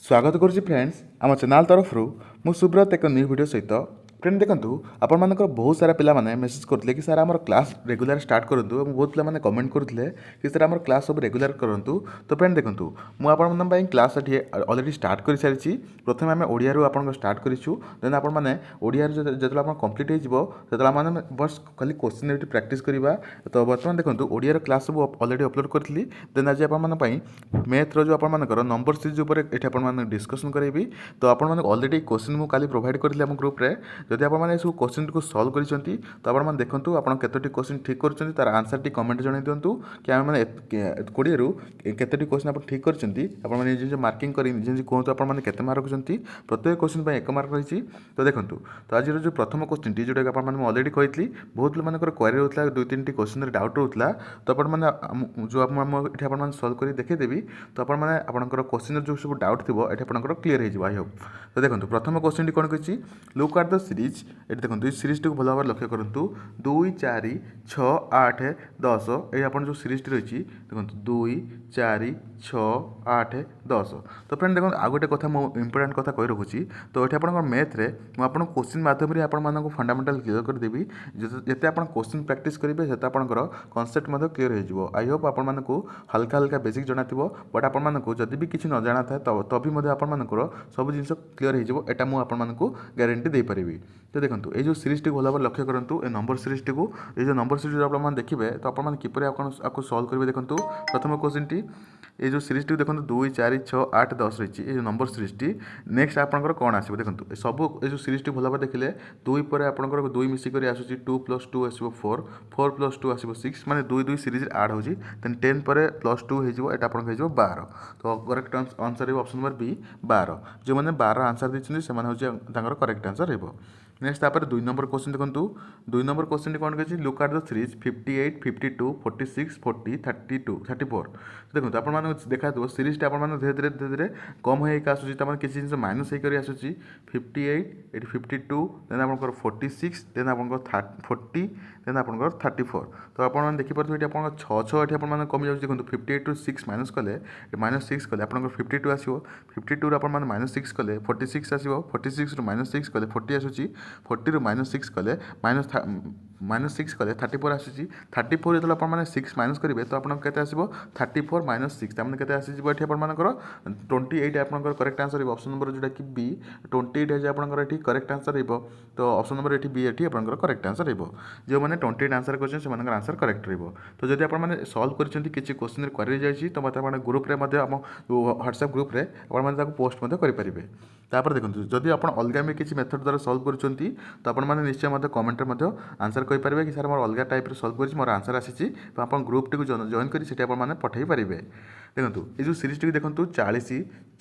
स्वागत करुच्ची फ्रेंड्स आम चैनल तरफ मु सुब्रत एक न्यू वीडियो सहित फ्रेंड देखो आपर बहुत सारा पिला माने मेसेज करते कि सर आम क्लास रेगुलर स्टार्ट करूँ बहुत पिला कमेंट करते कि सर आम क्लास सब रेगुलर करूँ। तो फ्रेंड देखो मुझे क्लास अलरेडी स्टार्ट कर सारी प्रथम आम ओडिया आप स्टार्ट करूँ देन आपने ओडिया जो कम्प्लीट हो बस खाली क्वेश्चन ये प्राक्ट करवा। तो बर्तमान देखो ओडिया क्लास सब अलरेडी अपलोड करी देन आज आप मैथ रो आपर नंबर सीरीज ये डिस्कसन करेंगे। तो आपने अलरेडी क्वेश्चन मुझे काली प्रोवाइड करी आम ग्रुप रे जदि आपने सब क्वेश्चन को सल्व करते तो आपने देखो आप केतोटी क्वेश्चन ठीक कर तार आंसर टी कमेंट जन दिंतु कि आम मैंने 20 रू केतोटी क्वेश्चन आप ठीक कर मार्किंग कर कहतु आपने केते मार्क रखुच्च प्रत्येक क्वेश्चन एक मार्क रही। तो देखो तो आज जो प्रथम क्वेश्चन टी जोटा आपने अलरेडी कही बहुत लोग क्वेरी होता दुई तीन क्वेश्चन डाउट रोला। तो आपने जो आपने सल्व कर देखीदेवी तो आपंकर क्वेश्चन जो सब डाउट थी ये आपंकर क्लीयर हो आई होप। तो देखो प्रथम क्वेश्चन टी कौन कही लुक आट द सीरीज ये देखो सीरीज टी भल भाव लक्ष्य करूँ 2 4 6 8 10 ये आप जो सीरीज टी रही देखो 2 4 6 8 10। तो फ्रेंड देखो आउ गोटे कथा इंपोर्टाट कथा कही रखुच्छी। तो ये आप मैथ रे मुझे क्वेश्चन माध्यम आपको फंडामेंटाल क्लीयर करदेवी जिते आप क्वेश्चन प्राक्ट करेंगे से आपंकर कनसेप्ट क्लीयर हो आई होप आपको हल्का हल्का बेसिक जाना बट आपको जदि भी किसी न जाना था तभी आपर सब जिन क्लीयर होटा मुझे ग्यारंटी दे पारि। तो देखो ये जो सीरीज टी भल भाव लक्ष्य करूँ ए नंबर सीरीज टी को ये जो नंबर सीरीज आप देखिए तो आपको किपर आपको सल्व करेंगे। देखो प्रथम क्वेश्चन टी ये जो सीरीज टी देखो 2 4 6 8 10 रही ये नंबर सीरीज टी नेक्स्ट आपंकर कौन आसो देखो सब ये जो सीरीज टी भल भाव देखिले 2 पर आपंकर 2 मिसिक आसूँ 2 + 2 आसो 4 4 + 2 आसो 6 माने 2 2 सीरीज आड हो 10 पर +2 हो 12। तो correct answer option number B 12 जो मैंने 12 आंसर देते हैं करेक्ट आंसर हो। नेक्स्ट आप 2 नंबर क्वेश्चन देखो 2 नंबर क्वेश्चन कौन कही लुक आट द सीरीज 58 52 46 40 32 34। देखो आप देखा सीरीज टा आप धीरे धीरे धीरे धीरे कम हो आसूँ किसी जिन माइनस होकर आसूँ 58 ये 52 देन आप 46 देन आप 40 देन आप 34। तो आप देखिए ये आप 6 ये आप कमी जाऊँ देखो 58 ରୁ 6 माइनस कले -6 कले आप 52 आसो 52 आप -6 कले 46 आसो 46 ରୁ -6 कले 40 आसूँ 40 ରୁ -6 कले -6 कले 34 आसूँ 34 जो आप 6 माइनस करेंगे तो आपको केते आसीबो 34 - 6 तामने केते आसीबो एठी आपनकर 28 आपनकर करेक्ट आंसर हो ऑप्शन नंबर जोटा कि बी 28 है आपनकर एठी करेक्ट आंसर हो। तो ऑप्शन नंबर एठी बी एठी आपनकर करेक्ट आंसर हो जो मैंने 28 आंसर करछन से मानकर आंसर करेक्ट रहबो। तो जदि आपन माने सॉल्व करछन्ती किछि क्वेश्चन क्वेरी जायछि तो मते आपन ग्रुप रे मध्ये हम व्हाट्सएप ग्रुप रे आपन माने ताको पोस्ट मध्ये करि परिबे। तापर देखंतु जदि आपन अलगा में किछि मेथड द्वारा सॉल्व करछन्ती तो आपन माने निश्चय मध्ये कमेंट रे मध्ये आंसर कहि परिबे कि सर मोर अलगा टाइप रे सॉल्व करछि मोर आंसर आसीछि तो आपन ग्रुप टी को जॉइन करि सेटा आपन माने पठाई परिबे। देखो ये जो सीरीज टी देखो 40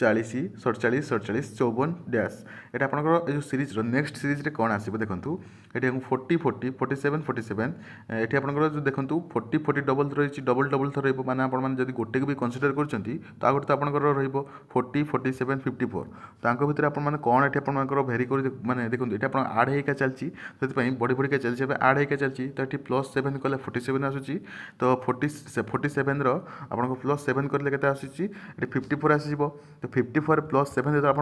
40 47 47 54 डैश ये आपंकर जो सीरीज नेक्स्ट सीरीज रे कौन आसो देखो ये 40 40 47 47 ये आपंकर जो देखो 40 40 डबल रही डबल डबल थर मैंने आपड़ी गोटे भी कनसीडर कर तो आगे तो आपंकर रो 40 47 54 तो भितर आपने कौन ये आपर भेरी कर मैंने देखो ये आप आड होकर चलती से बढ़ी बढ़ी चलती आड होकर चलती तो ये +7 कले 47 आसूँ तो 47 रो +7 करेंगे केते आसूँ 54 आसीबो। तो 54 + 7 जो आप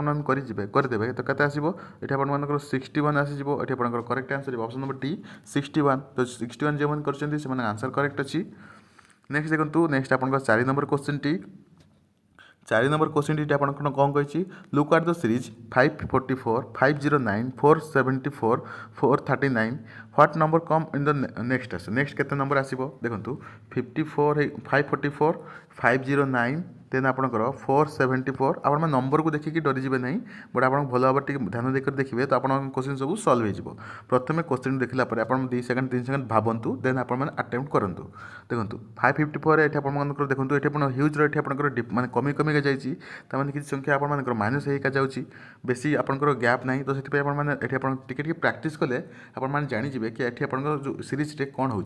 करदेवे तो केते आसीबो ये आप 61 आसीबो ये आप correct answer option number D 61। तो 61 जो मैंने करछन्ती से माने आंसर करेक्ट अच्छी। नेक्स्ट देखो नेक्स्ट आप 4 नंबर क्वेश्चन टी 4 नंबर क्वेश्चन टी आप कौन कही look at the series 544 509 474 439 what number come in the next आस नेक्स्ट केते नंबर आसीबो देखो 54 544 509 देन आपंकर 474 आप नंबर को देखिए डरीजे ना बट आप भल भाव ध्यान देकर देखिए तो आप क्वेश्चन सब सल्व हो। प्रथम क्वेश्चन देखला आप 2 सेकंड 3 सेकंड भावतु देन आप अटेम्प्ट करूँ। देखो 554 ये आप देखो ये ह्यूज रही आपंकर माने कमी कमी जाइए किसी संख्या आप माइनस होकर जाऊँगी बेसी आपंकर गैप ना तो से ये प्राक्ट कले आप जानीजे कि ये आप जो सीरीज रे कौन हो।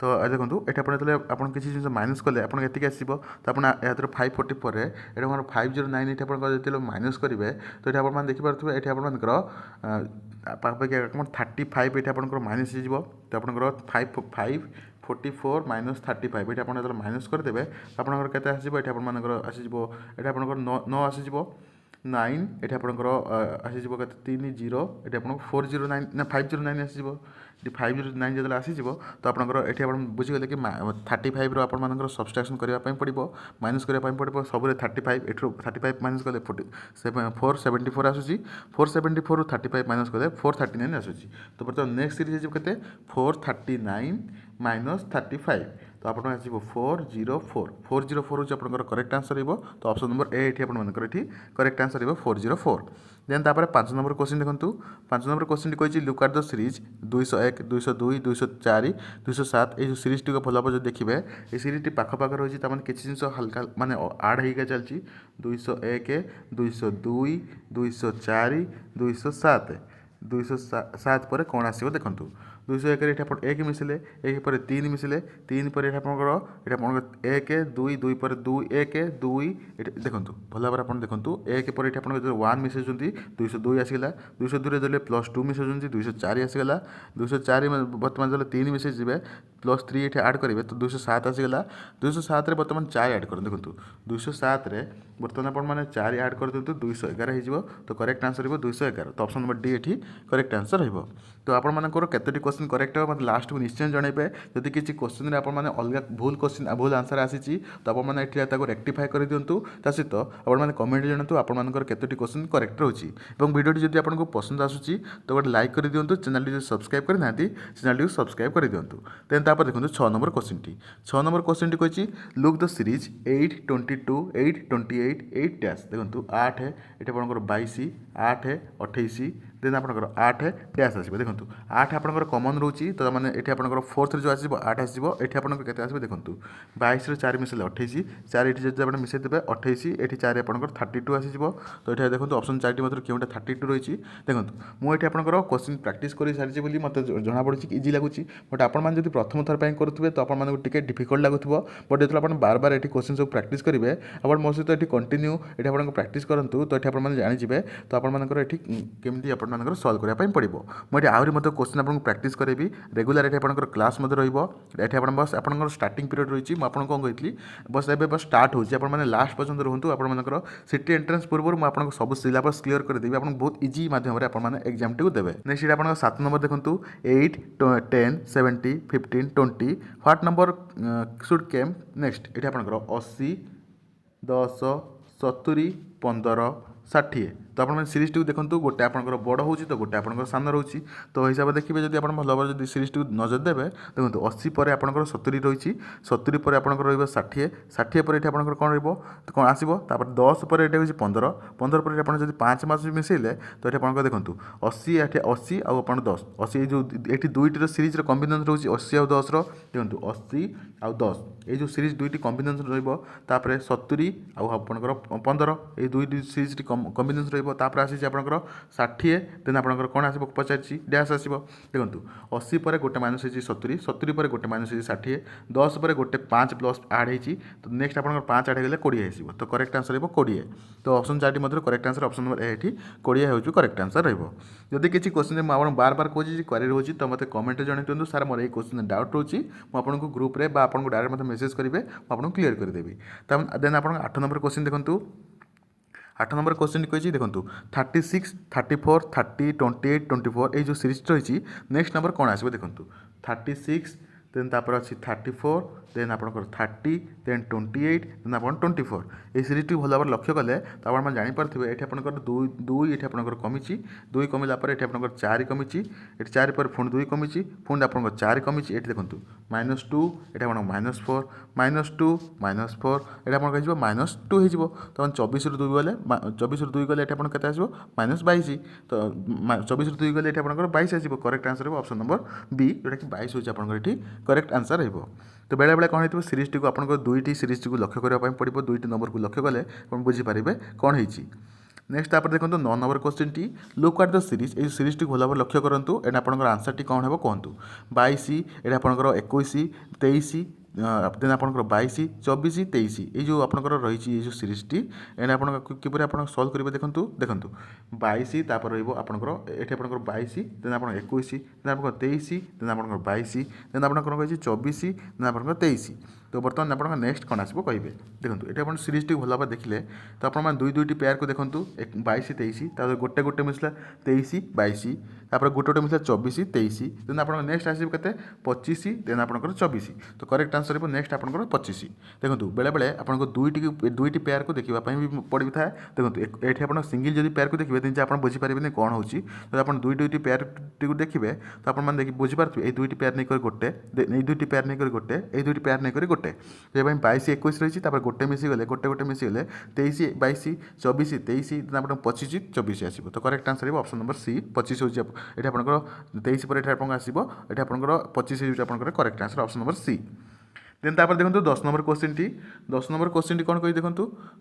तो देखो ये आप किसी जिन माइनस कले आप आसो तो आप 544 ये 509 ये आप माइनस करेंगे तो ये आप देखिपे ये आपंकर पाखापाखि 35 ये आप माइनस हो तो आप 544 - 35 ये आप माइनस करदे आपंकर केते आसीबो ये आपंकर आसीबो ये आपंकर 9 आसीबो 9 ଏଠି ଆପଣଙ୍କର ଆସିଯିବ କେତେ 30 ଏଠି ଆପଣଙ୍କୁ 409 ନା 509 ଆସିଯିବ। ଏଠି 509 ଯେତେବେଳେ ଆସିଯିବ ତ ଆପଣଙ୍କର ଏଠି ଆପଣ ବୁଝିଗଲେ କି 35ର ଆପଣମାନଙ୍କର ସବଷ୍ଟ୍ରାକ୍ସନ୍ କରିବା ପାଇଁ ପଡ଼ିବ, ମାଇନସ୍ କରିବା ପାଇଁ ପଡ଼ିବ। ସବୁରେ 35 ଏଠୁ 35 ମାଇନସ୍ କଲେ 474 ଆସୁଛି। 474ରୁ 35 ମାଇନସ୍ କଲେ 439 ଆସୁଛି। ତ ବର୍ତ୍ତମାନ ନେକ୍ସଟ ସିରିଜ୍ ହେଇଯିବ କେତେ 439 ମାଇନସ୍ 35 ତ ଆପଣ ଆସିବ 404 ହେଉଛି ଆପଣଙ୍କର କରେକ୍ଟ ଆନ୍ସର ରହିବ। ତ ଅପସନ୍ ନମ୍ବର ଏ ଏଠି ଆପଣମାନଙ୍କର ଏଠି କରେକ୍ଟ ଆନ୍ସର ରହିବ 404। ଦେନ୍ ତାପରେ 5 ନମ୍ବର କ୍ୱେଶ୍ଚିନ୍ ଦେଖନ୍ତୁ। 5 ନମ୍ବର କ୍ୱେଶ୍ଚିନ୍ କହିଛି ଲୁକ୍ ଆଟ୍ ଦ ସିରିଜ୍ 201 202 204 207 এই ଯେଉଁ ସିରିଜ୍ଟିକୁ ଭଲ ଭାବରେ ଯଦି ଦେଖିବେ এই ସିରିଜ୍ଟି ପାଖପାଖ ରହିଛି ତାମାନେ କିଛି ଜିନିଷ ହାଲକା ମାନେ ଆଡ଼୍ ହେଇକା ଚାଲିଛି 201 202 204 207 207 ପରେ କ'ଣ ଆସିବ ଦେଖନ୍ତୁ 201 ଏଠି ଆପଣ 1 ମିଶିଲେ 1 ପରେ 3 ମିଶିଲେ 3 ପରେ ଏଠି ଆପଣଙ୍କର 1 2 2 ପରେ 2 1 2 ଏଠି ଦେଖନ୍ତୁ ଭଲ ଭାବରେ ଆପଣ ଦେଖନ୍ତୁ 1 ପରେ ଏଠି ଆପଣ ଯେତେବେଳେ 1 ମିଶାଉଛନ୍ତି 202 ଆସିଗଲା 202ରେ ଯେତେବେଳେ +2 ମିଶାଉଛନ୍ତି 204 ଆସିଗଲା 204 ବର୍ତ୍ତମାନ ଯେତେବେଳେ 3 ମିଶାଇ ଯିବେ +3 ଏଠି ଆଡ଼୍ କରିବେ ତ 207 ଆସିଗଲା 207ରେ ବର୍ତ୍ତମାନ 4 ଆଡ଼୍ କରନ୍ତୁ ଦେଖନ୍ତୁ 207ରେ ବର୍ତ୍ତମାନ ଆପଣମାନେ 4 ଆଡ଼୍ କରିଦିଅନ୍ତୁ 211 ହେଇଯିବ ତ କରେକ୍ଟ ଆନ୍ସର ରହିବ 211 ତ ଅପସନ୍ ନମ୍ବର ଡି ଏଠି କରେକ୍ଟ ଆନ୍ସର ରହିବ। ତ ଆପଣମାନଙ୍କର କେତୋଟି କ୍ୱେଶ୍ଚିନ୍ କରେକ୍ଟ ହେବ ମୋତେ ଲାଷ୍ଟକୁ ନିଶ୍ଚୟ ଜଣାଇବେ। ଯଦି କିଛି କ୍ୱେଶ୍ଚିନ୍ରେ ଆପଣମାନେ ଅଲଗା ଭୁଲ ଆନ୍ସର ଆସିଛି ତ ଆପଣମାନେ ଏଠି ତାକୁ ରେକ୍ଟିଫାଏ କରିଦିଅନ୍ତୁ। ତା ସହିତ ଆପଣମାନେ କମେଣ୍ଟରେ ଜଣାନ୍ତୁ ଆପଣମାନଙ୍କର କେତୋଟି କ୍ୱେଶ୍ଚିନ୍ କରେକ୍ଟ ରହୁଛି। ଏବଂ ଭିଡ଼ିଓଟି ଯଦି ଆପଣଙ୍କୁ ପସନ୍ଦ ଆସୁଛି ତ ଗୋଟେ ଲାଇକ୍ କରିଦିଅନ୍ତୁ। ଚ୍ୟାନେଲଟି ଯଦି ସବସ୍କ୍ରାଇବ୍ କରିନାହାନ୍ତି ଚ୍ୟାନେଲଟିକୁ ସବସ୍କ୍ରାଇବ୍ କରିଦିଅନ୍ତୁ। ଦେନ୍ ତାପରେ ଦେଖନ୍ତୁ 6 ନମ୍ବର କ୍ୱେଶ୍ଚିନ୍ଟି 6 ନମ୍ବର କ୍ୱେଶ୍ଚିନ୍ଟି କହିଛି ଲୁକ୍ ଦ ସିରିଜ୍ 8 22 8 28 8 ଡ୍ୟାସ୍ ଦେଖନ୍ତୁ 8 ଏଠି ଆପଣଙ୍କର 22 8 28 ଦେନ୍ ଆପଣଙ୍କର 8 ଡ୍ୟାସ୍ ଆସିବ ଦେଖନ୍ତୁ 8 ଆପଣଙ୍କର କମନ୍ ରହୁଛି ତ ମାନେ ଏଠି ଆପଣଙ୍କର ଫୋର୍ଥରେ ଯେଉଁ ଆସିବ 8 ଆସିଯିବ ଏଠି ଆପଣଙ୍କର କେତେ ଆସିବ ଦେଖନ୍ତୁ 22ରୁ 4 ମିଶାଇଲେ 28 4 ଏଠି ଯଦି ଆପଣ ମିଶାଇ ଦେବେ 28 ଏଠି 4 ଆପଣଙ୍କର 32 ଆସିଯିବ। ତ ଏଠି ଦେଖନ୍ତୁ ଅପସନ୍ 4ଟି ମଧ୍ୟରୁ କେଉଁଟା 32 ରହିଛି ଦେଖନ୍ତୁ ମୁଁ ଏଠି ଆପଣଙ୍କର କ୍ୱେଶ୍ଚିନ୍ ପ୍ରାକ୍ଟିସ୍ କରି ସାରିଛି ବୋଲି ମୋତେ ଜଣାପଡ଼ୁଛି କି ଇଜି ଲାଗୁଛି ବଟ୍ ଆପଣମାନେ ଯଦି ପ୍ରଥମ ଥର ପାଇଁ କରୁଥିବେ ତ ଆପଣମାନଙ୍କୁ ଟିକେ ଡିଫିକଲ୍ଟ ଲାଗୁଥିବ ବଟ୍ ଯେତେବେଳେ ଆପଣ ବାର ଏଠି କ୍ୱେଶ୍ଚିନ୍ ସବୁ ପ୍ରାକ୍ଟିସ୍ କରିବେ ଆପଣ ମୋ ସହିତ ଏଠି କଣ୍ଟିନ୍ୟୁ ଏଠି ଆପଣଙ୍କୁ ପ୍ରାକ୍ଟିସ୍ କରନ୍ତୁ ତ ଏଠି ଆପଣମାନେ ଜାଣିଯିବେ ତ ଆପଣମାନଙ୍କର ଏଠି କେମିତି ଆପଣମାନଙ୍କର ସଲ୍ଭ କରିବା ପାଇଁ ପଡ଼ିବ। ମୁଁ ଏଠି ଆହୁରି ମଧ୍ୟ କ୍ୱେଶ୍ଚିନ୍ ଆପଣଙ୍କୁ ପ୍ରାକ୍ଟିସ୍ କରାଇବି ରେଗୁଲାର ଏଠି ଆପଣଙ୍କର କ୍ଲାସ୍ ମଧ୍ୟ ରହିବ। ଏଠି ଆପଣ ବସ୍ ଆପଣଙ୍କର ଷ୍ଟାର୍ଟିଂ ପିରିୟଡ଼ ରହିଛି ମୁଁ ଆପଣଙ୍କୁ କ'ଣ କହିଥିଲି ବସ୍ ଏବେ ବସ୍ ଷ୍ଟାର୍ଟ ହେଉଛି ଆପଣମାନେ ଲାଷ୍ଟ ପର୍ଯ୍ୟନ୍ତ ରୁହନ୍ତୁ। ଆପଣମାନଙ୍କର ସିଟି ଏଣ୍ଟ୍ରାନ୍ସ ପୂର୍ବରୁ ମୁଁ ଆପଣଙ୍କୁ ସବୁ ସିଲାବସ୍ କ୍ଲିୟର କରିଦେବି ଆପଣଙ୍କୁ ବହୁତ ଇଜି ମାଧ୍ୟମରେ ଆପଣମାନେ ଏକ୍ଜାମ୍ଟିକୁ ଦେବେ। ନେକ୍ସଟ ଏଠି ଆପଣଙ୍କ 7 ନମ୍ବର ଦେଖନ୍ତୁ 8 10 70 15 20 ହ୍ୱାଟ୍ ନମ୍ବର ସୁଡ୍ କେମ୍ ନେକ୍ସଟ ଏଠି ଆପଣଙ୍କର 80 10 70 15 60 ତ ଆପଣମାନେ ସିରିଜ୍ଟିକୁ ଦେଖନ୍ତୁ ଗୋଟେ ଆପଣଙ୍କର ବଡ଼ ହେଉଛି ତ ଗୋଟେ ଆପଣଙ୍କର ସାନ ରହୁଛି ତ ହିସାବରେ ଦେଖିବେ ଯଦି ଆପଣ ଭଲ ଭାବରେ ଯଦି ସିରିଜ୍ଟିକୁ ନଜର ଦେବେ ଦେଖନ୍ତୁ 80 ପରେ ଆପଣଙ୍କର 70 ରହିଛି 70 ପରେ ଆପଣଙ୍କର ରହିବ 60 60 ପରେ ଏଠି ଆପଣଙ୍କର କ'ଣ ରହିବ କ'ଣ ଆସିବ ତାପରେ 10 ପରେ ଏଠି ହେଉଛି 15 15 ପରେ ଆପଣ ଯଦି 5 ମାସ ମିଶାଇଲେ ତ ଏଠି ଆପଣଙ୍କର ଦେଖନ୍ତୁ 80 ଏଠି 80 ଆଉ ଆପଣ 10 80 ଏଇ ଯେଉଁ ଏଠି ଦୁଇଟିର ସିରିଜ୍ର କମ୍ବିନେସନ୍ ରହୁଛି 80 ଆଉ 10ର ଦେଖନ୍ତୁ 80 ଆଉ 10 ଏଇ ଯେଉଁ ସିରିଜ୍ ଦୁଇଟି କମ୍ବିନେସନ୍ ରହିବ ତାପରେ 70 ଆଉ ଆପଣଙ୍କର 15 ଏଇ ଦୁଇଟି ସିରିଜ୍ଟି କମ୍ବିନେସନ୍ ରହିବ ତାପରେ ଆସିଛି ଆପଣଙ୍କର 60 ଦେନ୍ ଆପଣଙ୍କର କ'ଣ ଆସିବ ପଚାରିଛି ଡ୍ୟାସ୍ ଆସିବ ଦେଖନ୍ତୁ 80 ପରେ ଗୋଟେ ମାଇନସ୍ ହେଇଛି 70 70 ପରେ ଗୋଟେ ମାଇନସ୍ ହେଇଛି 60 10 ପରେ ଗୋଟେ 5 ପ୍ଲସ୍ ଆଡ଼୍ ହେଇଛି ତ ନେକ୍ସଟ ଆପଣଙ୍କର 5 ଆଡ଼୍ ହେଇଗଲେ 20 ଆସିବ ତ କରେକ୍ଟ ଆନ୍ସର ରହିବ 20 ତ ଅପସନ୍ 4ଟି ମଧ୍ୟରୁ କରେକ୍ଟ ଆନ୍ସର ଅପସନ୍ ନମ୍ବର ଏଠି 20 ହେଉଛି କରେକ୍ଟ ଆନ୍ସର ରହିବ। ଯଦି କିଛି କ୍ୱେଶ୍ଚିନ୍ ମୁଁ ଆପଣଙ୍କୁ ବାର କହୁଛି ଯେ କ୍ୱାରି ରହୁଛି ତ ମୋତେ କମେଣ୍ଟରେ ଜଣାଇ ଦିଅନ୍ତୁ ସାର୍ ମୋର ଏଇ କ୍ୱେଶ୍ଚିନ୍ ଡାଉଟ୍ ରହୁଛି ମୁଁ ଆପଣଙ୍କୁ ଗ୍ରୁପ୍ରେ ବା ଆପଣଙ୍କୁ ଡାଇରେକ୍ଟ ମୋତେ ମେସେଜ୍ କରିବେ ମୁଁ ଆପଣଙ୍କୁ କ୍ଲିୟର କରିଦେବି। ଦେନ୍ ଆପଣଙ୍କ 8 ନମ୍ବର କ୍ୱେଶ୍ଚିନ୍ ଦେଖନ୍ତୁ 8 ନମ୍ବର କ୍ୱେଶ୍ଚିନ୍ କହିଛି ଦେଖନ୍ତୁ 36 34 30 28 24 এই ଯେଉଁ ସିରିଜ୍ ରହିଛି ନେକ୍ସଟ ନମ୍ବର କ'ଣ ଆସିବ ଦେଖନ୍ତୁ 36 ଦେନ୍ ତାପରେ ଅଛି 34 ଦେନ୍ ଆପଣଙ୍କର 30 ଦେନ୍ 28 ଦେନ୍ ଆପଣ 24 এই ସିରିଜ୍ଟି ଭଲ ଭାବରେ ଲକ୍ଷ୍ୟ କଲେ ତ ଆପଣମାନେ ଜାଣିପାରୁଥିବେ ଏଠି ଆପଣଙ୍କର 2 ଏଠି ଆପଣଙ୍କର କମିଛି 2 କମିଲା ପରେ ଏଠି ଆପଣଙ୍କର 4 କମିଛି ଏଠି 4 ପରେ ପୁଣି 2 କମିଛି ପୁଣି ଆପଣଙ୍କର 4 କମିଛି ଏଠି ଦେଖନ୍ତୁ -2 ଏଠି ଆପଣଙ୍କ -4 -2 -4 ଏଠି ଆପଣଙ୍କ ହେଇଯିବ -2 ହେଇଯିବ ତ 24ରୁ 2 ଗଲେ 24ରୁ 2 ଗଲେ ଏଠି ଆପଣ କେତେ ଆସିବ -22 ତ 24ରୁ 2 ଗଲେ ଏଠି ଆପଣଙ୍କର 22 ଆସିବ କରେକ୍ଟ ଆନ୍ସର ହେବ ଅପସନ୍ ନମ୍ବର ବି ଯେଉଁଟାକି 22 ହେଉଛି ଆପଣଙ୍କର ଏଠି କରେକ୍ଟ ଆନ୍ସର ରହିବ। ତ ବେଳେବେଳେ କ'ଣ ହେଇଥିବ ସିରିଜ୍ଟିକୁ ଆପଣଙ୍କର ଦୁଇଟି ସିରିଜ୍ଟିକୁ ଲକ୍ଷ୍ୟ କରିବା ପାଇଁ ପଡ଼ିବ ଦୁଇଟି ନମ୍ବରକୁ ଲକ୍ଷ୍ୟ କଲେ ଆପଣ ବୁଝିପାରିବେ କ'ଣ ହେଇଛି। ନେକ୍ସଟ ତାପରେ ଦେଖନ୍ତୁ 9 ନମ୍ବର କ୍ୱେଶ୍ଚିନ୍ଟି ଲୁକ୍ ଆଟ୍ ଦ ସିରିଜ୍ এই ସିରିଜ୍ଟିକୁ ଭଲ ଭାବରେ ଲକ୍ଷ୍ୟ କରନ୍ତୁ ଏଠି ଆପଣଙ୍କର ଆନ୍ସରଟି କ'ଣ ହେବ କୁହନ୍ତୁ 22 ଏଠି ଆପଣଙ୍କର 21 23 ଦେନ୍ ଆପଣଙ୍କର 22 24 23 এই ଯେଉଁ ଆପଣଙ୍କର ରହିଛି এই ଯେଉଁ ସିରିଜ୍ଟି ଏଠି ଆପଣ କିପରି ଆପଣ ସଲ୍ଭ କରିବେ ଦେଖନ୍ତୁ 22 ତାପରେ ରହିବ ଆପଣଙ୍କର ଏଠି ଆପଣଙ୍କର 22 ଦେନ୍ ଆପଣ 21 ଦେନ୍ ଆପଣଙ୍କର 23 ଦେନ୍ ଆପଣଙ୍କର 22 ଦେନ୍ ଆପଣଙ୍କର କହିଛି 24 ଦେନ୍ ଆପଣଙ୍କର 23 तो बर्तमान आप नेक्स्ट कौन आसो कहे देखो ये आप सीरीज टी भल भाव देखिले तो आप दुई दुईटी पेयर को देखूँ 22 23 तापर गोटे गोटे मिसला 23 22 तापर गोटे गोटे मिसला 24 23 देन आप नेक्स्ट आसो के 25 देन आप 24 तो करेक्ट आंसर हो नेक्स्ट आप 25 देखो बेले बेले आपको दुईटी पेयर को देखा भी पड़ी था देखो ये आप सिंगल जब पेयर को देखिए दिन आप बुझीपारे कौन हो तो आप दुईटी पेयर टी देखिए तो आप बुझीपारे ये दुईटी पेयर नहीं गोटे ये दुईटी पेयर नहीं गोटे ये दुईटी पेयर नहीं गोटे ये 22 21 रही गोटे मिसीगले गोटे गोटे मिसीगले 23 22 24 23 दिन आप 25 24 आसो तो correct answer option number C 25 होती ये आपंकर 23 पर आसो ये आपंकर 25 होकर correct answer option number C then तापर देखो 10 नंबर क्वेश्चन टी कौन कही देखो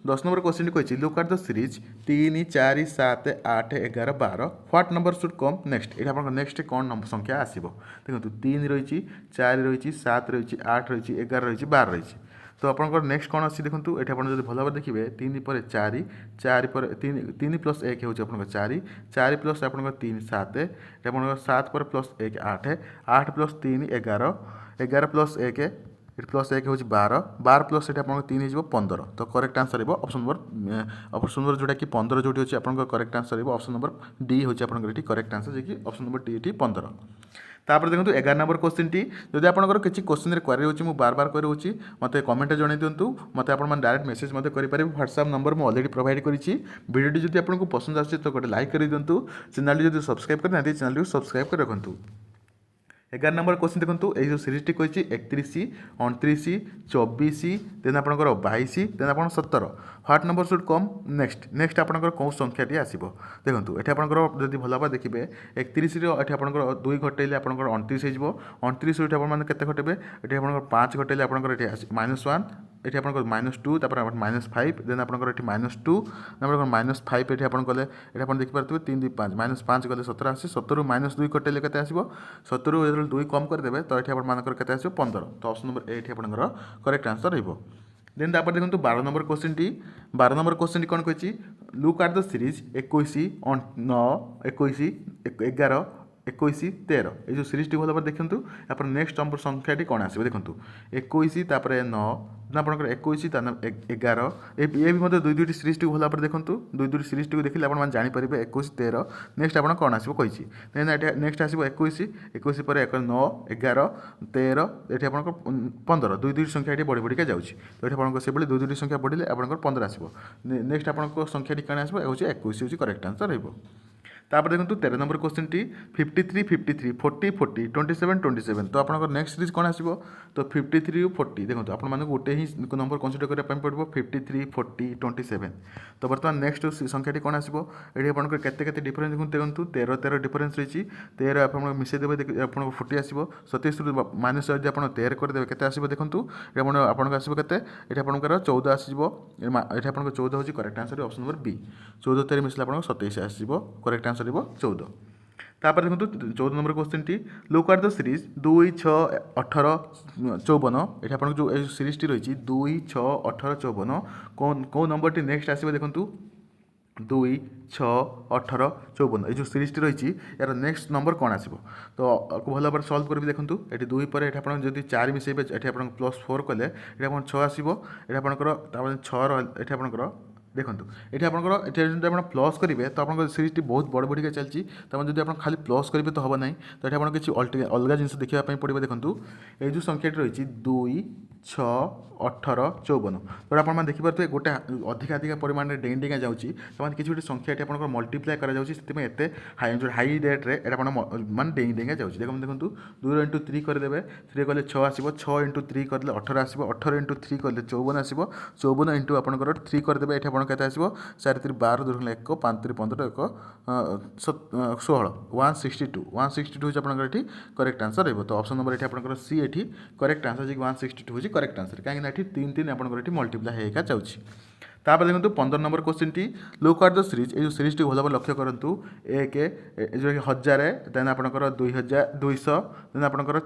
10 नंबर क्वेश्चन टी कही look at the series 3 4 7 8 11 12 what number should come next ये आप नेक्स्ट कौन नंबर संख्या आसो देखो 3 रही 4 रही 7 रही 8 रही 11 रही 12 रही तो आपंकर नेक्स्ट कौन अच्छी देखो ये आप भल भाव देखिए 3 पर 4 4 पर 3 प्लस 1 हूँ आप 4 4 प्लस आप 3 7 आप 7 पर प्लस 1 8 8 प्लस 3 11 11 प्लस 1 प्लस 1 हूँ 12 12 प्लस ये आप 3 हो 15 तो करेक्ट आंसर हो ऑप्शन नंबर जोटा कि 15 जो अच्छी आप करेक्ट आंसर हो ऑप्शन नंबर डी हूँ आप करेक्ट आंसर जी ऑप्शन नंबर डी ये 15 तापर देखो 11 नंबर क्वेश्चन टी जब आपंकर किसी क्वेश्चन क्वेरी होची मु बार बार करूँगी मत कमेंट जन दिंतु मत आप डायरेक्ट मेसेज मत करेंगे व्हाट्सएप नंबर मुझे अलरेडी प्रोवाइड करी वीडियो जब आपको पसंद आसे तो गोटे लाइक कर दिंतु चैनल जो सब्सक्राइब करना चैनल को सब्सक्राइब कर रखु 11 नंबर क्वेश्चन देखो ये जो सीरीज टी कही 31 29 24 देन आपंकर 22 देन आप 17 what number should come next आपंकर कौन संख्याटी आसो देखो ये आपंकर जब भल भाव देखिए 31 ये आपंकर 2 घटेले आपंकर 29 हो 29 आपके घटेबे ये आप 5 घटेले आपंकर -1 ये आप -2 तापर -5 देन आपंकर -2 -5 ये आप कले ये आप देखिए 3 2 5 -5 गले 17 आसी 17 -2 कटेले के 17 जो 2 कम करदे तो ये आपर के 15 तो ऑप्शन नंबर 8 आपंकर करेक्ट आंसर हो देन तापर देखो 12 नंबर क्वेश्चन टी कौन कही लुक एट द सीरीज 21 9 21 11 21 13 ये जो सीरीज टी भल भाव देखूँ आप नेक्स्ट नंबर संख्याटी कौन आसो देखो 21 तापर 9 आपंकर 21 11 ये भी दुई दुईटी सीरीज टी भल भाव देखूँ दुई दुईटी सीरीज टी देखिए आप जापर 21 13 नेक्स्ट आप कौन आसो कही नेक्स्ट आसो 21 21 पर 9 11 13 ये आप 15 दुई दुईटी संख्या ये बढ़ी बढ़िका जाऊँगी तो ये आप से दुई दुईटी संख्या बढ़े आप 15 आसो नेक्स्ट आप संख्याटी कौन आसो हूँ 21 हूँ करेक्ट आंसर हो तापर देखो 13 नंबर क्वेश्चन टी 53 53 40 40 27 27 तो आप नेक्स्ट सीरीज कौन आसो तो 53 40 देखो आप गोटे ही नंबर कनसीडर करने पड़ो 53 40 27 तो बर्तमान नेक्स्ट संख्याटी कौन आसो ये आप केते डिफरेन्स देखो 13 13 डिफरेन्स रही 13 आप मिसेदेवे आप 40 आसो 27 माइनस जब आप 13 करदे के आसो देखो आपको आसो के ये आपंकर 14 आसो ये आप 14 हूँ correct answer option number B 14 तेरे मिसले आप 27 आसो करेक्ट आंसर 14 तापर देखो 14 number question T look at the series 2 6 18 54 ये आप जो सीरीज टी रही 2 6 18 54 कौ नंबर टी नेक्स्ट आसो देखो 2 6 18 54 ये जो सीरीज टी रही यार नेक्स्ट नंबर कौन आसो तो भल भाव सल्व करेंगे देखो ये 2 पर ये आप जब 4 मिसेबे ये आप +4 कले ये आप 6 आसो ये आपंकर 6 ये आपंकर देखो ये आप प्लस करेंगे तो आप सीरीज टी बहुत बड़ बढ़िया चलती तो जब आप खाली प्लस करेंगे तो हम ना तो ये आप किसी अलग जिन देखा पड़ो देखो ये जो संख्याटी रही 2 6 18 54 तो आप देखिए गोटे अधिक अधिक परिमाण में डें डेगा जाऊँगी तो किसी गोटे संख्याटी आप मल्टीप्लाए कर हाई रेट्रे मानते डें डेगा जाऊँगी देखो 2 × 3 करदे 3 कले 6 आसो 6 × 3 करदे 18 आसो 18 × 3 करदे 54 आसो 54 इंटू आपंकर 3 करदे ये आप के आसो 4 3 12 2 1 5 3 15 1 16 162 162 हूँ आपंकर करेक्ट आंसर हो तो ऑप्शन नंबर ये आपंकर सी ये करेक्ट आंसर जी 162 हूँ करेक्ट आंसर कहीं 3 3 आपंकर मल्टीप्लाए होगा जाऊँगी तापर देखो 15 number question T look at the series ये जो सीरीज टी भल भाव लक्ष्य करूँ 1 जो 1000 देन आपंकर 2000 200 देन आपंकर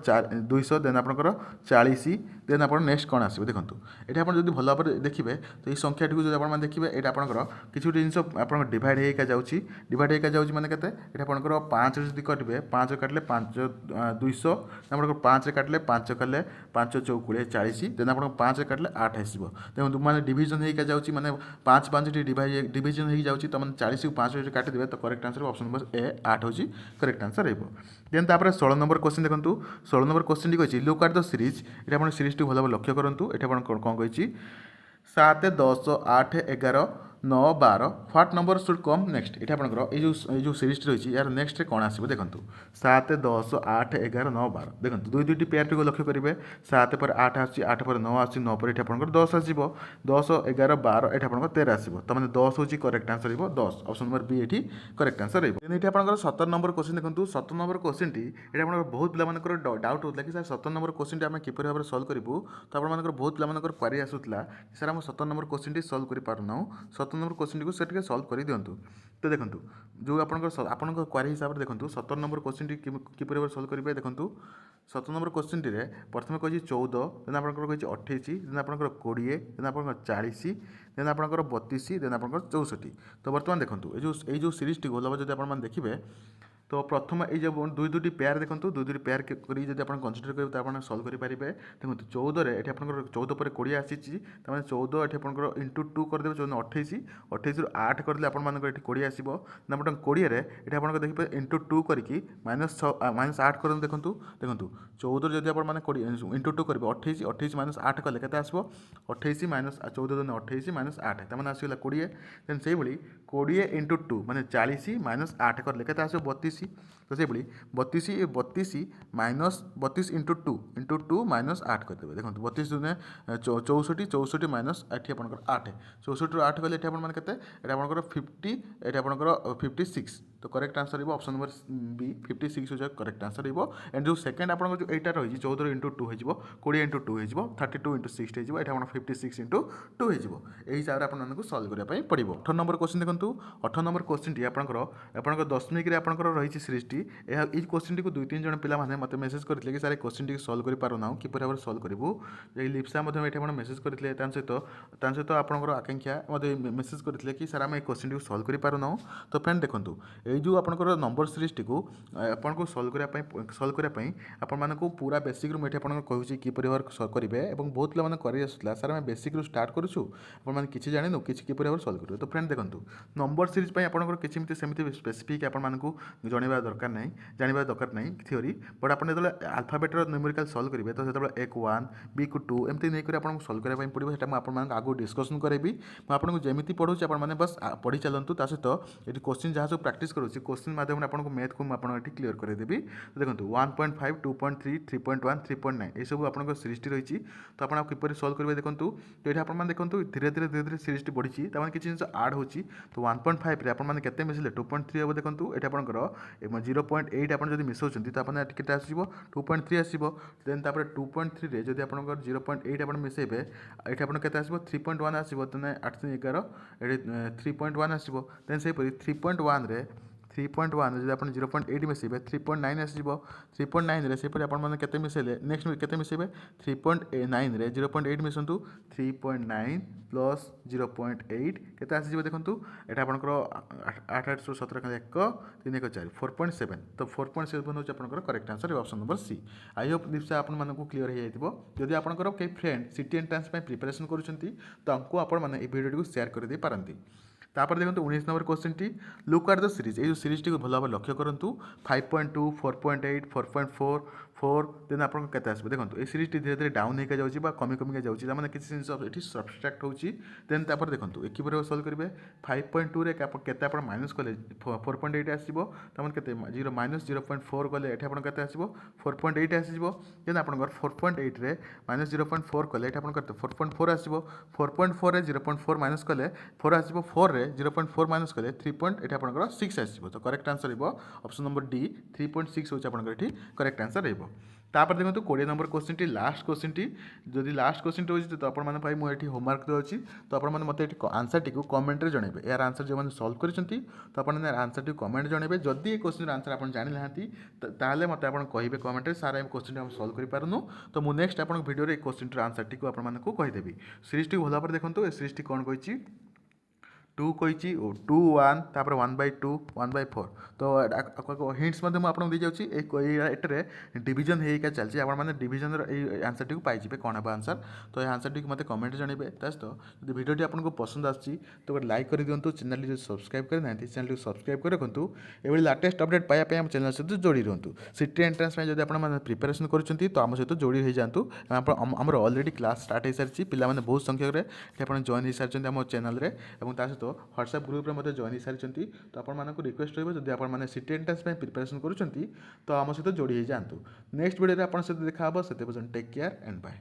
200 देन आपंकर 40 देन आप नेक्स्ट कौन आसो देखो ये आप जो भल भाव देखिए तो ये संख्याटी को जो आप देखिए ये आपंकर किसी गोटे जिन आप डिवाइड होगा जाऊँगी डिवाइड होगा जाऊँगी मैंने के आपंकर 5 जब कटे 5 काटिले 5 200 आप 5 काटिले 5 कले 5 चौकोड़े 40 देन आप 5 काटिले 8 आसो देखो मैंने डिविजन होगा जाऊँगी मैंने 5 5 डिविजन हो जाऊँगी तो मैंने 40 को 5 काटिदेवे तो correct answer option number A 8 हूँ करेक्ट आंसर रही देन तापर 16 नंबर क्वेश्चन देखो 16 नंबर क्वेश्चन टी कही लुक एट द सीरीज ये आप सीरीज टी भल भाव लक्ष्य करूँ ये कौन कही 7 10 8 11 9 12 what number should come next ये आपंकर जो सीरीज रही यार नेक्स्ट कौन आसो देखो 7 10 8 11 9 12 देखो दुई दुईटी पेयर टी लक्ष्य करेंगे 7 पर 8 आस 8 पर 9 आस 9 पर ये आपंकर 10 आसो 10 11 12 ये आपंकर 13 आसो तो मैंने 10 हूँ करेक्ट आंसर रही 10 ऑप्शन नंबर बी ये करेक्ट आंसर रही ये आपंकर 17 नंबर क्वेश्चन देखो 17 नंबर क्वेश्चन टी ये आप बहुत पिलाकर डाउट होता कि सर 17 नंबर क्वेश्चन टी आम किपर भाव में सल्व करूँ तो आप बहुत पिलाकर क्वारी आसूला सर आम 17 नंबर क्वेश्चन टी सल्व कर पारना 17 नंबर क्वेश्चन टी से सल्व कर दिंतु तो देखो जो आपंक क्वारी हिसाब से देखो 17 नंबर क्वेश्चन टी किपर भाव सल्व करेंगे देखो 17 नंबर क्वेश्चन टी प्रथम कही 14 देन आप कही 28 देन आप 20 देन आप 40 देन आप 32 देन आप 64 तो बर्तमान देखो ये सीरीज टी भल भाव जब आप देखिए तो प्रथम ये जो दुई दुईटी पेयर देखो दुई दुईटी पेयर करी जब आप कनसीडर करेंगे तो आप सल्व करेंगे देखो 14 ये आप 14 पर 20 आसी 14 ये आप इंटू 2 करदे 28 28 रु 8 करदे आप 20 आसो आप 20 ये आप देखिए इंटू 2 करके माइनस 8 कर देखो देखो 14 जब आप इंटू 2 करेंगे 28 28 माइनस 8 कले के आसो 28 माइनस 14 28 माइनस 8 तमाने आसगला 20 देन से 20 इंटू 2 माने 40 माइनस 8 कले के आसो 32 तो से 32 माइनस 32 इंटू 2 माइनस 8 करदे देखो 32 दुने 64 64 माइनस 8 8 64 8 कले ये आप 50 ये आप 56 तो करेक्ट आंसर रही ऑप्शन नंबर बी 56 हो करेक्ट आंसर रही एंड जो सेकेंड आप जो यहाँ रही 14 इंटू 2 हो 20 इंटू 2 हो 32 इंटू 6 हो यहाँ 56 इंटू 2 हो यही हिसाब से आपको सल्व करने पड़ो 18 नंबर क्वेश्चन देखो 18 नंबर क्वेश्चन टी आपंकर दशमिक आपंकर रही सीरीज टी ये क्वेश्चन टी को 2-3 जन पे मत मेसेज करते कि सारे क्वेश्चन टी सल्व कर पारना किपर भाव सल्व करूँ ये लिप्सा ये मेसेज करते सहित आपंकर आकांक्षा मत मेसेज करते कि सर आम क्वेश्चन टी सल्व कर पारना तो फ्रेंड देखो ये जो आपंकर नंबर सीरीज टी को आपको सल्व करने आपको पूरा बेसिक रू मुझे कहूँ किपर भाव करेंगे और बहुत पे कर आसूला सर आम बेसिक रू स्टार्ट करूँ आपने किसी जानू किसी किपर भाव सल्व करेंगे तो फ्रेंड देखो नंबर सीरीज आपंकर किसी सेमती स्पेसिफिक आपको जनवा दरकार नहीं जानवा दरकार नहीं थ्योरी बट आप जो आल्फाबेटर न्यूमेरिकल सल्व करेंगे तो जो ए को 1 बी को 2 एमती नहीं आपको सल्व करने पड़ो से मुझे आगे डिस्कसन करी मुझे जमी पढ़ूँ आपने बस पढ़ी चलतु सहित ये क्वेश्चन जहाँ सब प्राक्ट करूँ क्वेश्चन माध्यम आपको मैथ को मुझे क्लीयर करदेवी तो देखो 1.5 2.3 3.1 3.9 ये सब आप सीरीज रही तो आप किपर सल्व करेंगे देखो तो ये आपने देखो धीरे धीरे सीरीज बढ़ी किसी जिन आड हो तो 1.5 आपने केते मिसले 2.3 हम देखो ये आपंकर 0.8 आप मिसाऊँ तो आपने के आसो 2.3 आसो देन तापर 2.3 जब आप 0.8 आप मिसेबे ये आप 3.1 आसो देन 8 11 3.1 आसो देन से 3.1 रे 3.1 जब आप 0.8 मिसेबे 3.9 आसो 3.9 रे से आपने मिसेले नेक्स्ट के मिसेबे 3.9 रे 0.8 मिसतु 3.9 प्लस 0.8 के आसो देखो ये आपंकर 8 8 17 1 3 1 4 4.7 तो 4.7 हूँ आपंकर correct answer option number C I hope दिप्सा आपको क्लीयर हो जाए जदि आपंकर कई फ्रेंड सिटी एंट्रांस प्रिपरेशन करूँ आपने भिडियो को शेयर कर पारती तापर देखो 19 number question T look at the series ये सीरीज टी को भल भाव लक्ष्य करूँ 5.2 4.8 4.4 4 देन आप देखो ये सीरीज टी धीरे धीरे डाउन होकर जाऊँगी कमी कमी जाऊँगी किसी जिन सब्सट्राक्ट होची देन तापर देखो एक बार सल्व करेंगे 5.2 रे केते आप माइनस कले 4.8 आसो तमें जीरो माइनस 0.4 कले ये आप आसो 4.8 आसो देन आप 4.8 रे माइनस 0.4 कले ये आप 4.4 आसो 4.4 रे 0.4 माइनस कले 4 आसो 4 रे 0.4 माइनस कले 3.8 6 आसो तो correct answer option number D 3.6 हूँ आप करेक्ट आंसर रही तापर देखो 20 number question T last question T जदि लास्ट क्वेश्चन टी होची तो आपण माने भाई मुझे होमवर्क देउची तो आपण माने मते आंसर टी को कमेंट रे जणेबे यार आंसर जो माने सॉल्व करिसंती तो आपण ने आंसर टी कमेंट जणेबे जदि ए क्वेश्चन आंसर आपण जानि नाहंती ताले मते आपण कहिबे कमेंट रे सारा ए क्वेश्चन हम सॉल्व करि पारुनु तो मु नेक्स्ट आपण वीडियो रे क्वेश्चन टी आंसर टी को आपण माने को कहि देबी सीरीज टी भला पर देखंतु ए सीरीज टी कोन कहिची 2 कही 2 1 तापर 1/2 1/4 तो हिंट्स मध्य आपको दी जाऊँगी एटे डिविजन होगा चलती आप डिविजन आंसर टी पाइबे कौन हम आंसर तो ये आंसर टी मतलब कमेंट जनइबे तो जो वीडियो आपको पसंद आसी तो गोटे लाइक कर दिंतु चैनल जो सब्सक्राइब करना चैनल को सब्सक्राइब कर रखुँ ये लाटेस्ट अपडेट पाइबा आम चैनल सहित जोड़ी रुँ सीटी एंट्रांस जो आप प्रिपेरेसन कर तो आम सहित जोड़ी हो जातु आम ऑलरेडी क्लास स्टार्ट हो सारी पिला बहुत संख्यक आप जॉइन हो सारी आम चैनल और सहित व्हाट्सएप ग्रुप में जॉइन हो सारी तो आपको रिक्वेस्ट रही जब आप सीटी एंट्रांस प्रिपेरेसन कर तो आम सहित जोड़ी हो जातु नेक्स्ट वीडियो में आप सहित देखा से टेक केयर एंड बाय।